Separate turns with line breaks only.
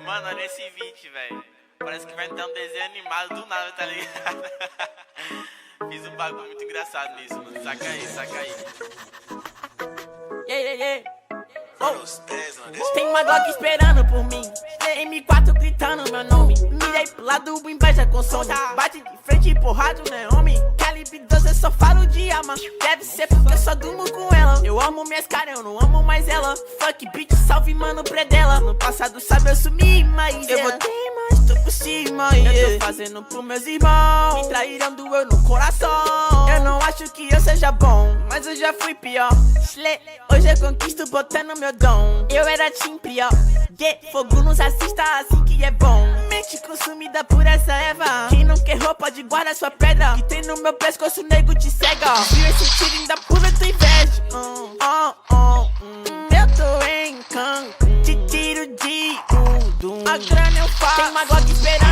Mano, olha esse vídeo, velho. Parece que vai ter um desenho animado do nada, tá ligado? Fiz um bagulho muito engraçado nisso, mano. Saca aí, saca aí.
Tem uma Glock esperando por mim, M4 gritando meu nome. Mirei pro lado, inveja consome. Bate de frente, porrado, né, homem? Calibre 12, eu só falo de arma. Deve ser porque eu só durmo com ela. Eu amo minhas caras, eu não amo mais ela. Fuck bitch, salve mano, predela. No passado sabe eu sumi, mas eu voltei, mas tô por cima, Eu tô fazendo pros meus irmãos. Me traíram, doeu no coração. Eu não acho que eu seja bom, mas eu já fui pior. Hoje eu conquisto botando meu dom. Eu era team pior. Fogo nos assista assim que é bom. Mente consumida por essa erva. Quem não quer roupa de guarda sua pedra. Que tem no meu pescoço, nego te cega. Viu esse tiro da pura tua inveja. Eu tô em Cancún. Te tiro de A grana eu faço. Tem uma Glock esperando